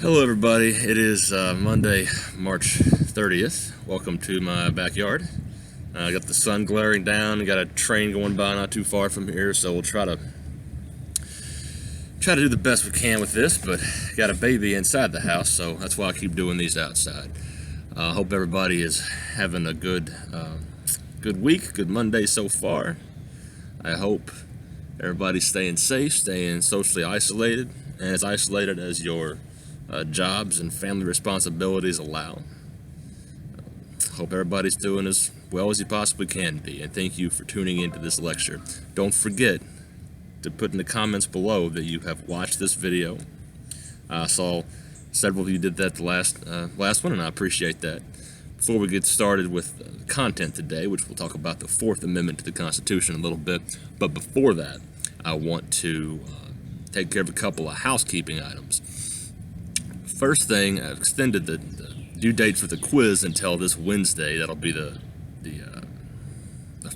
Hello, everybody. It is Monday, March 30th. Welcome to my backyard. I got the sun glaring down. Got a train going by not too far from here, so we'll try to do the best we can with this. But got a baby inside the house, so that's why I keep doing these outside. Hope everybody is having a good week, good Monday so far. I hope everybody's staying safe, staying socially isolated, and as isolated as your jobs and family responsibilities allow. Hope everybody's doing as well as you possibly can be, and thank you for tuning into this lecture. Don't forget to put in the comments below that you have watched this video. I saw several of you did that the last one, and I appreciate that. Before we get started with content today, which we'll talk about the Fourth Amendment to the Constitution in a little bit, but before that, I want to take care of a couple of housekeeping items. First thing, I've extended the due date for the quiz until this Wednesday. That'll be the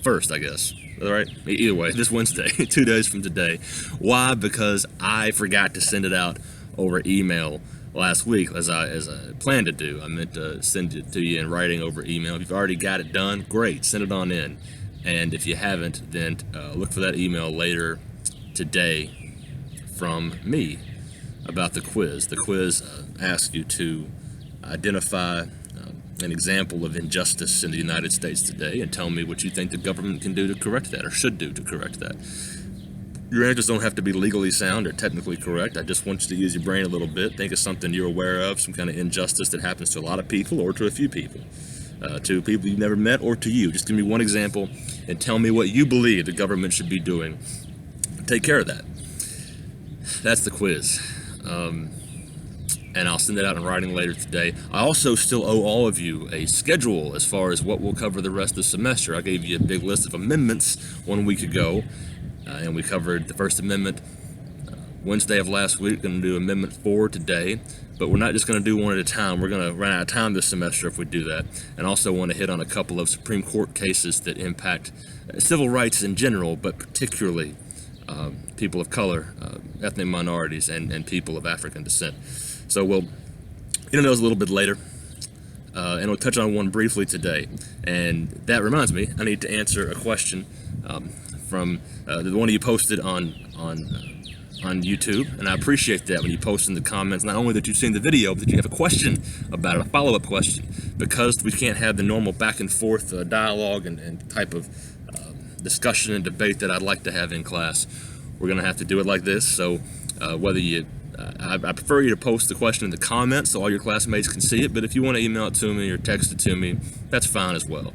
first, I guess. All right. Either way, this Wednesday, 2 days from today. Why? Because I forgot to send it out over email last week, as I planned to do. I meant to send it to you in writing over email. If you've already got it done, great. Send it on in. And if you haven't, then look for that email later today from me about the quiz. The quiz asks you to identify an example of injustice in the United States today and tell me what you think the government can do to correct that, or should do to correct that. Your answers don't have to be legally sound or technically correct. I just want you to use your brain a little bit. Think of something you're aware of, some kind of injustice that happens to a lot of people or to a few people, to people you've never met or to you. Just give me one example and tell me what you believe the government should be doing. Take care of that. That's the quiz. And I'll send it out in writing later today. I also still owe all of you a schedule as far as what we'll cover the rest of the semester. I gave you a big list of amendments 1 week ago, and we covered the First Amendment Wednesday of last week. Going to do Amendment 4 today, but we're not just going to do one at a time. We're going to run out of time this semester if we do that, and also want to hit on a couple of Supreme Court cases that impact civil rights in general, but particularly people of color, ethnic minorities, and people of African descent. So we'll get into those a little bit later, and we'll touch on one briefly today. And that reminds me, I need to answer a question from the one of you posted on YouTube, and I appreciate that when you post in the comments, not only that you've seen the video, but that you have a question about it, a follow-up question, because we can't have the normal back and forth dialogue and type of discussion and debate that I'd like to have in class. We're going to have to do it like this. So whether you I prefer you to post the question in the comments so all your classmates can see it, but if you want to email it to me or text it to me, that's fine as well.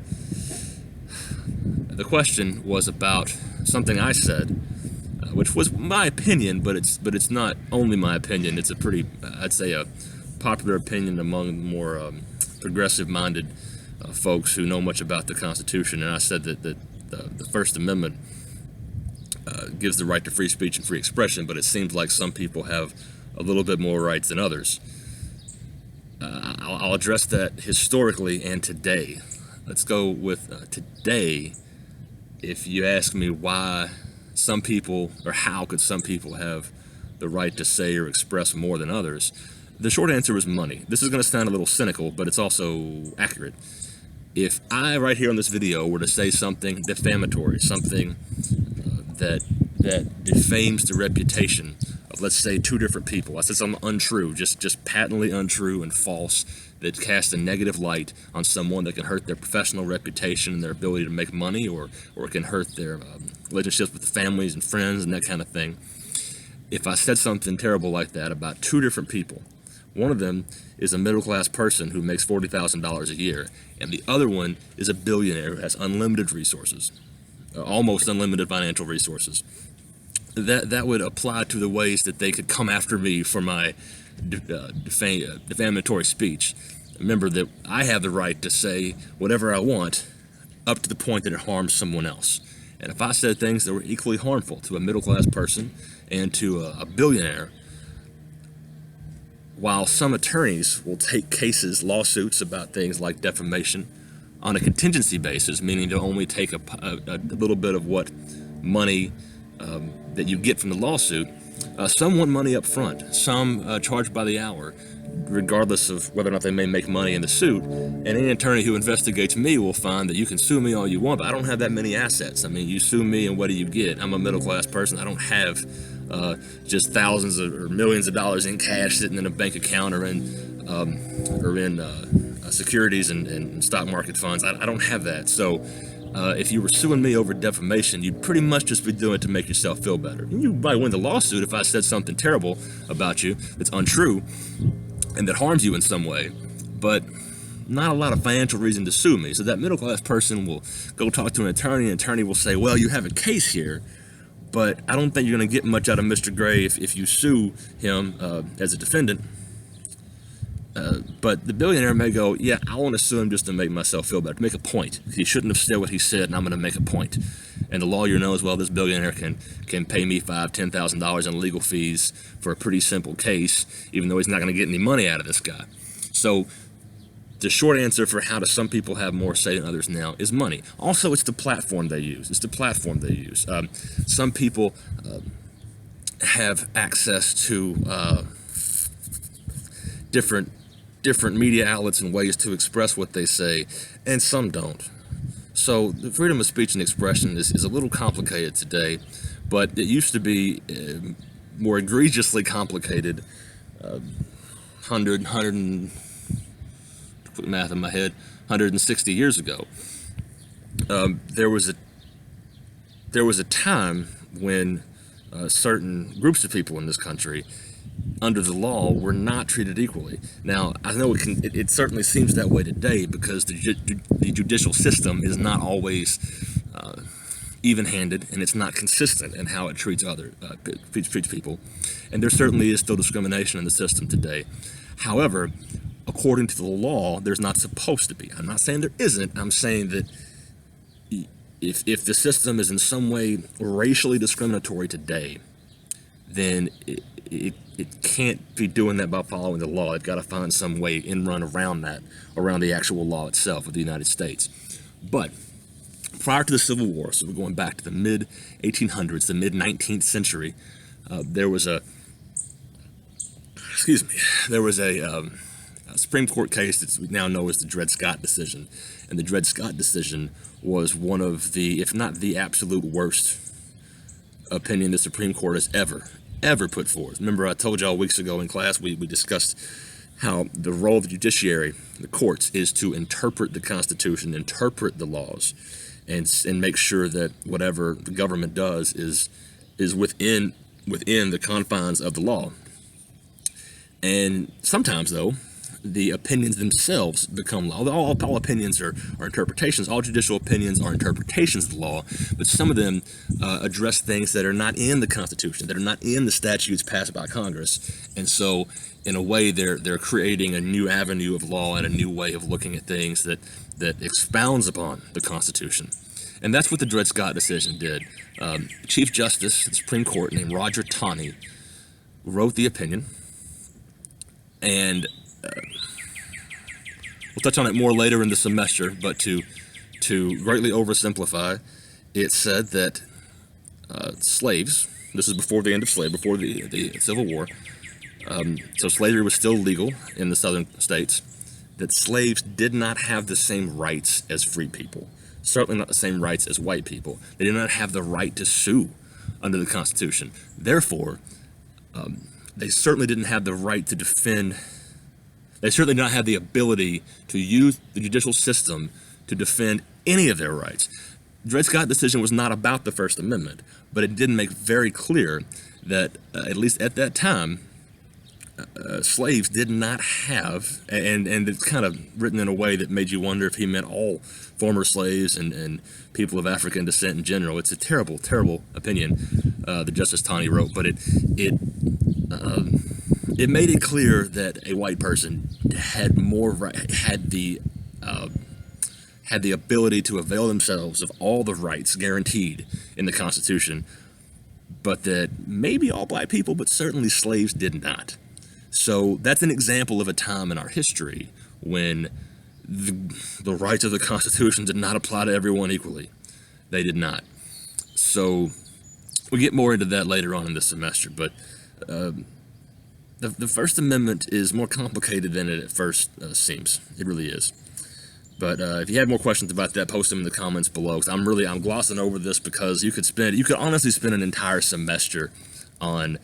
The question was about something I said, which was my opinion, but it's not only my opinion. It's a pretty, I'd say, a popular opinion among more progressive-minded folks who know much about the Constitution. And I said that the First Amendment gives the right to free speech and free expression, but it seems like some people have a little bit more rights than others. I'll address that historically and today. Let's go with today. If you ask me why some people, or how could some people have the right to say or express more than others, the short answer is money. This is going to sound a little cynical, but it's also accurate. If I, right here on this video, were to say something defamatory, something that defames the reputation of, let's say, two different people. I said something untrue, just patently untrue and false, that casts a negative light on someone, that can hurt their professional reputation and their ability to make money, or it can hurt their relationships with families and friends and that kind of thing. If I said something terrible like that about two different people, one of them is a middle-class person who makes $40,000 a year, and the other one is a billionaire who has unlimited resources, almost unlimited financial resources. That would apply to the ways that they could come after me for my defamatory speech. Remember that I have the right to say whatever I want up to the point that it harms someone else. And if I said things that were equally harmful to a middle-class person and to a billionaire, while some attorneys will take cases, lawsuits about things like defamation on a contingency basis, meaning to only take a little bit of what money that you get from the lawsuit, some want money up front, some charged by the hour, regardless of whether or not they may make money in the suit. And any attorney who investigates me will find that you can sue me all you want, but I don't have that many assets. I mean, you sue me and what do you get? I'm a middle class person. I don't have just thousands or millions of dollars in cash sitting in a bank account or in securities and stock market funds. I don't have that. So if you were suing me over defamation, you'd pretty much just be doing it to make yourself feel better. And you might win the lawsuit if I said something terrible about you that's untrue and that harms you in some way, but not a lot of financial reason to sue me. So that middle class person will go talk to an attorney, and the attorney will say, well, you have a case here, but I don't think you're going to get much out of Mr. Gray if you sue him as a defendant. But the billionaire may go, yeah, I want to sue him just to make myself feel better, to make a point. He shouldn't have said what he said, and I'm going to make a point. And the lawyer knows, well, this billionaire can pay me $5,000, $10,000 in legal fees for a pretty simple case, even though he's not going to get any money out of this guy. So the short answer for how do some people have more say than others now is money. Also, it's the platform they use. Some people have access to different media outlets and ways to express what they say, and some don't. So the freedom of speech and expression is a little complicated today, but it used to be more egregiously complicated 160 years ago. There was a time when certain groups of people in this country under the law were not treated equally. Now, I know it certainly seems that way today because the judicial system is not always even-handed, and it's not consistent in how it treats people. And there certainly is still discrimination in the system today. However, according to the law, there's not supposed to be. I'm not saying there isn't. I'm saying that if the system is in some way racially discriminatory today, then it can't be doing that by following the law. They've got to find some way run around that, around the actual law itself of the United States. But prior to the Civil War, so we're going back to the mid-1800s, the mid-19th century, there was a Supreme Court case that we now know as the Dred Scott decision. And the Dred Scott decision was one of the, if not the absolute worst opinion the Supreme Court has ever put forth. Remember, I told y'all weeks ago in class, we discussed how the role of the judiciary, the courts, is to interpret the Constitution, interpret the laws, and make sure that whatever the government does is within the confines of the law. And sometimes, though, the opinions themselves become law. All opinions are interpretations. All judicial opinions are interpretations of the law, but some of them address things that are not in the Constitution, that are not in the statutes passed by Congress. And so, in a way, they're creating a new avenue of law and a new way of looking at things that expounds upon the Constitution. And that's what the Dred Scott decision did. Chief Justice of the Supreme Court named Roger Taney wrote the opinion, and we'll touch on it more later in the semester, but to greatly oversimplify, it said that slaves, this is before the end of slavery, before the Civil War, so slavery was still legal in the southern states, that slaves did not have the same rights as free people, certainly not the same rights as white people. They did not have the right to sue under the Constitution. Therefore, they certainly didn't have the right to defend. They certainly did not have the ability to use the judicial system to defend any of their rights. Dred Scott decision was not about the First Amendment, but it did make very clear that, at least at that time, slaves did not have, and it's kind of written in a way that made you wonder if he meant all former slaves and people of African descent in general. It's a terrible, terrible opinion that Justice Taney wrote, but it made it clear that a white person had the ability to avail themselves of all the rights guaranteed in the Constitution, but that maybe all black people, but certainly slaves, did not. So that's an example of a time in our history when the rights of the Constitution did not apply to everyone equally. They did not. So we'll get more into that later on in this semester, but the First Amendment is more complicated than it at first seems. It really is. But if you have more questions about that, post them in the comments below. 'Cause I'm glossing over this because you could honestly spend an entire semester on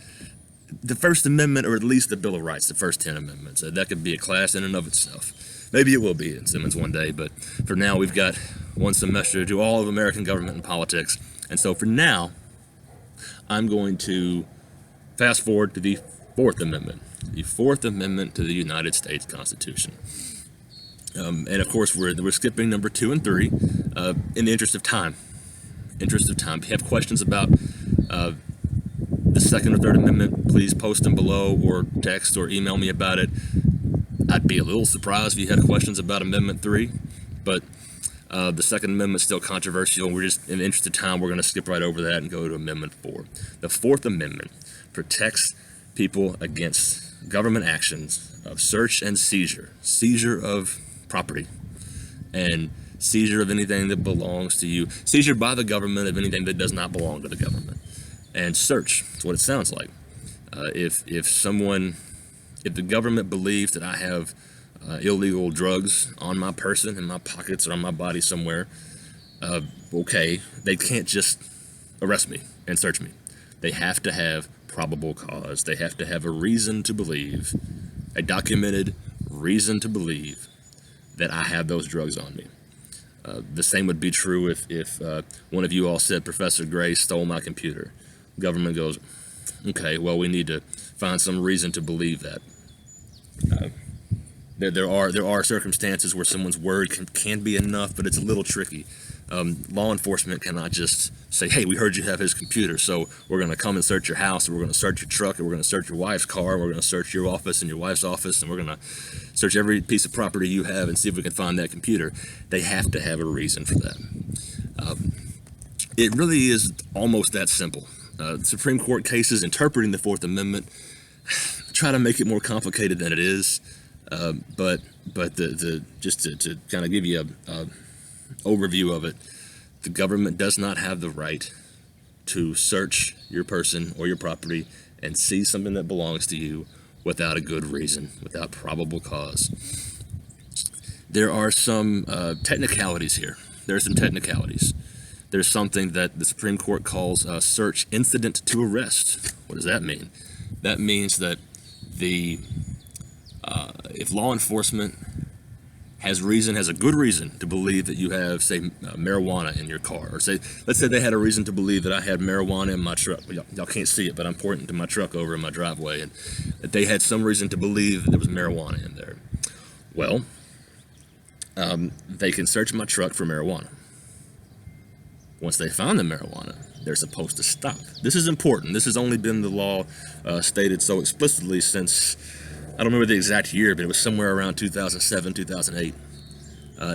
the First Amendment, or at least the Bill of Rights, the first 10 amendments. That could be a class in and of itself. Maybe it will be in Simmons one day, but for now we've got one semester to do all of American government and politics. And so for now, I'm going to fast forward to the Fourth Amendment. The Fourth Amendment to the United States Constitution. And of course, we're skipping number 2 and 3 in the interest of time. If you have questions about the Second or Third Amendment, please post them below or text or email me about it. I'd be a little surprised if you had questions about Amendment 3, but the Second Amendment is still controversial. We're just, in the interest of time, we're going to skip right over that and go to Amendment 4. The Fourth Amendment protects people against government actions of search and seizure of property, and seizure of anything that belongs to you, seizure by the government of anything that does not belong to the government, and search. That's what it sounds like. If the government believes that I have illegal drugs on my person, in my pockets, or on my body somewhere, okay, they can't just arrest me and search me. They have to have probable cause. They have to have a reason to believe, a documented reason to believe that I have those drugs on me. The same would be true if one of you all said Professor Gray stole my computer. Government goes, okay, well, we need to find some reason to believe that. There are circumstances where someone's word can be enough, but it's a little tricky. Law enforcement cannot just say, hey, we heard you have his computer, so we're going to come and search your house, or we're going to search your truck, or we're going to search your wife's car, or we're going to search your office and your wife's office, and we're going to search every piece of property you have and see if we can find that computer. They have to have a reason for that. It really is almost that simple. Supreme Court cases interpreting the Fourth Amendment try to make it more complicated than it is, but just to kind of give you a overview of it, the government does not have the right to search your person or your property and seize something that belongs to you without a good reason, without probable cause. There are some technicalities here. There are some technicalities. There's something that the Supreme Court calls a search incident to arrest. What does that mean? That means that if law enforcement has a good reason to believe that you have, say, marijuana in your car, or let's say they had a reason to believe that I had marijuana in my truck. Well, y'all can't see it, but I'm pointing to my truck over in my driveway, and that they had some reason to believe that there was marijuana in there. Well, they can search my truck for marijuana. Once they find the marijuana, they're supposed to stop. This is important. This has only been the law stated so explicitly since, I don't remember the exact year, but it was somewhere around 2007, 2008,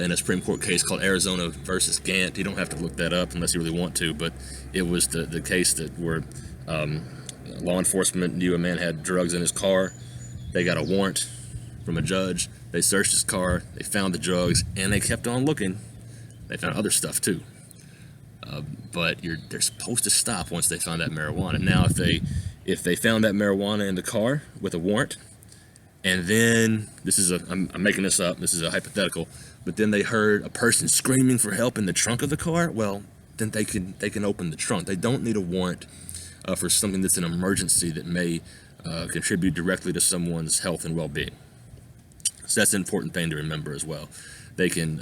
in a Supreme Court case called Arizona versus Gant. You don't have to look that up unless you really want to, but it was the case where law enforcement knew a man had drugs in his car. They got a warrant from a judge. They searched his car. They found the drugs, and they kept on looking. They found other stuff too. But they're supposed to stop once they find that marijuana. Now, if they found that marijuana in the car with a warrant, and then I'm making this up. This is a hypothetical. But then they heard a person screaming for help in the trunk of the car. Well, then they can open the trunk. They don't need a warrant for something that's an emergency that may contribute directly to someone's health and well-being. So that's an important thing to remember as well. They can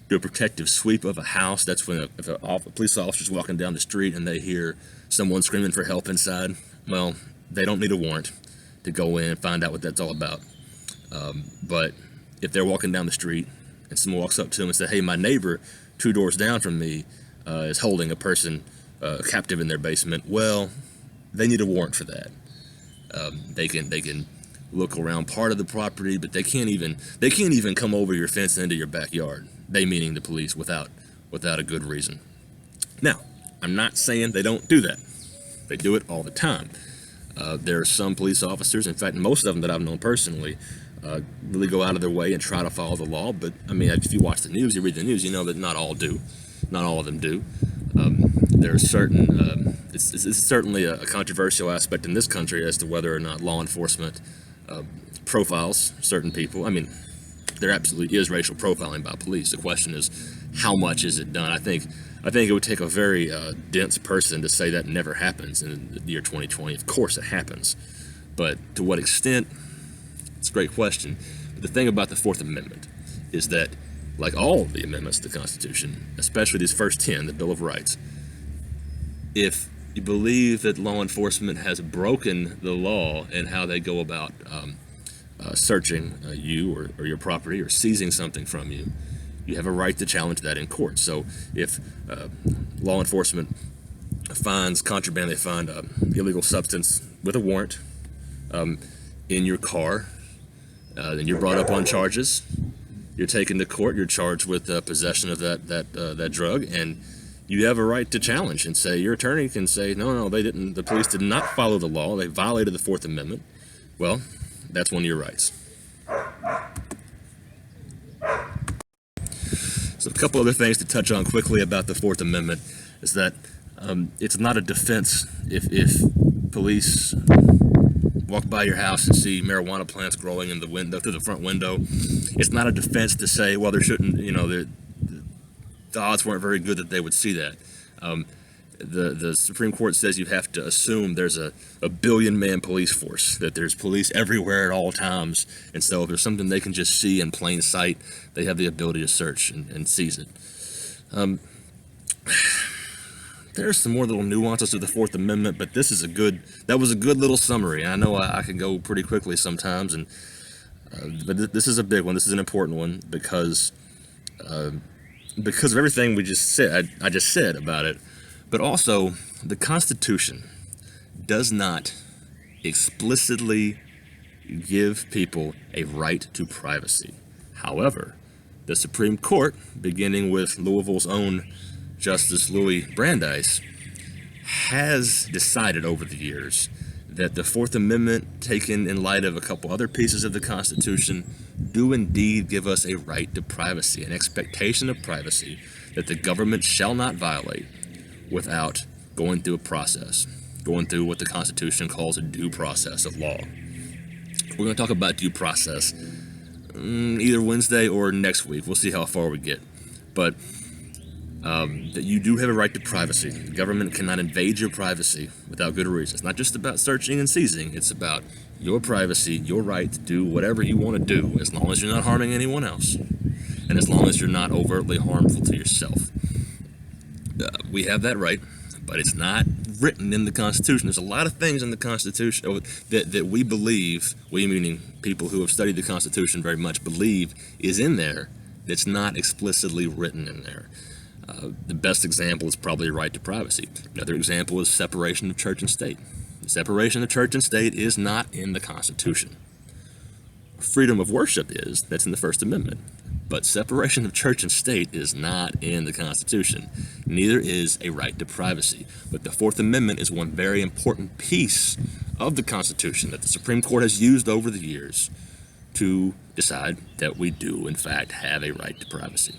do a protective sweep of a house. That's when if a police officer's walking down the street and they hear someone screaming for help inside. Well, they don't need a warrant to go in and find out what that's all about. But if they're walking down the street and someone walks up to them and says, hey, my neighbor 2 doors down from me is holding a person captive in their basement, well, they need a warrant for that. They can look around part of the property, but they can't even come over your fence into your backyard. They meaning the police without a good reason. Now, I'm not saying they don't do that. They do it all the time. There are some police officers, in fact, most of them that I've known personally, really go out of their way and try to follow the law. But I mean, if you watch the news, you read the news, you know that not all do. Not all of them do. there's certain, it's certainly a controversial aspect in this country as to whether or not law enforcement profiles certain people. I mean, there absolutely is racial profiling by police. The question is, how much is it done? I think it would take a very dense person to say that never happens in the year 2020. Of course it happens, but to what extent? It's a great question. But the thing about the Fourth Amendment is that, like all of the amendments to the Constitution, especially these first 10, the Bill of Rights, if you believe that law enforcement has broken the law in how they go about searching you or your property or seizing something from you, you have a right to challenge that in court. So if law enforcement finds contraband, they find illegal substance with a warrant in your car, then you're brought up on charges. You're taken to court. You're charged with possession of that drug, and you have a right to challenge and say, your attorney can say, no, they didn't. The police did not follow the law. They violated the Fourth Amendment. Well, that's one of your rights. So a couple other things to touch on quickly about the Fourth Amendment is that it's not a defense if police walk by your house and see marijuana plants growing in the window, through the front window. It's not a defense to say, well, there shouldn't, the odds weren't very good that they would see that. The Supreme Court says you have to assume there's a billion-man police force, that there's police everywhere at all times, and so if there's something they can just see in plain sight, they have the ability to search and seize it. There's some more little nuances to the Fourth Amendment, but that was a good little summary. I know I can go pretty quickly sometimes, but this is a big one. This is an important one because of everything we just said. I just said about it, but also the Constitution does not explicitly give people a right to privacy. However, the Supreme Court, beginning with Louisville's own Justice Louis Brandeis, has decided over the years that the Fourth Amendment, taken in light of a couple other pieces of the Constitution, do indeed give us a right to privacy, an expectation of privacy that the government shall not violate without going through a process, going through what the Constitution calls a due process of law. We're going to talk about due process either Wednesday or next week. We'll see how far we get. But that you do have a right to privacy. The government cannot invade your privacy without good reason. It's not just about searching and seizing. It's about your privacy, your right to do whatever you want to do, as long as you're not harming anyone else, and as long as you're not overtly harmful to yourself. We have that right, but it's not written in the Constitution. There's a lot of things in the Constitution that we believe, we meaning people who have studied the Constitution very much, believe is in there that's not explicitly written in there. The best example is probably right to privacy. Another example is separation of church and state. The separation of church and state is not in the Constitution. Freedom of worship is, that's in the First Amendment. But separation of church and state is not in the Constitution. Neither is a right to privacy. But the Fourth Amendment is one very important piece of the Constitution that the Supreme Court has used over the years to decide that we do, in fact, have a right to privacy.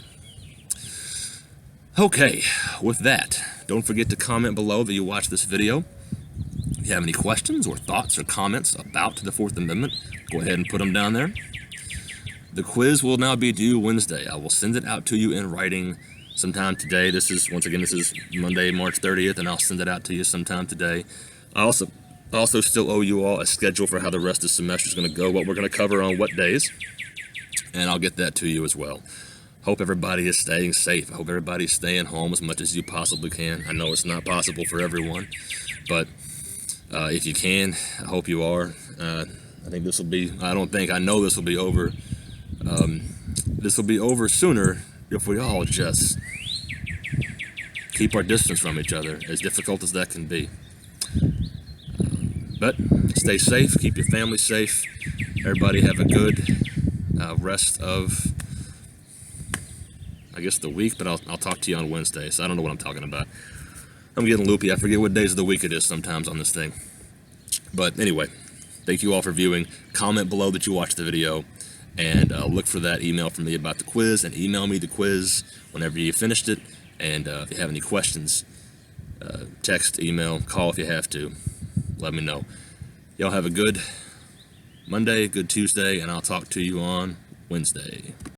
Okay, with that, don't forget to comment below that you watched this video. If you have any questions or thoughts or comments about the Fourth Amendment, go ahead and put them down there. The quiz will now be due Wednesday. I will send it out to you in writing sometime today. This is Monday, March 30th, and I'll send it out to you sometime today. I also still owe you all a schedule for how the rest of the semester is going to go, what we're going to cover on what days, and I'll get that to you as well. Hope everybody is staying safe. I hope everybody's staying home as much as you possibly can. I know it's not possible for everyone, but if you can, I hope you are. I know this will be over. This will be over sooner if we all just keep our distance from each other, as difficult as that can be. But stay safe, keep your family safe. Everybody have a good rest of, I guess, the week, but I'll talk to you on Wednesday, so I don't know what I'm talking about. I'm getting loopy. I forget what days of the week it is sometimes on this thing. But anyway, thank you all for viewing. Comment below that you watched the video, and look for that email from me about the quiz, and email me the quiz whenever you finished it. And if you have any questions, Text, email, call if you have to. Let me know. Y'all have a good Monday, good Tuesday, and I'll talk to you on Wednesday.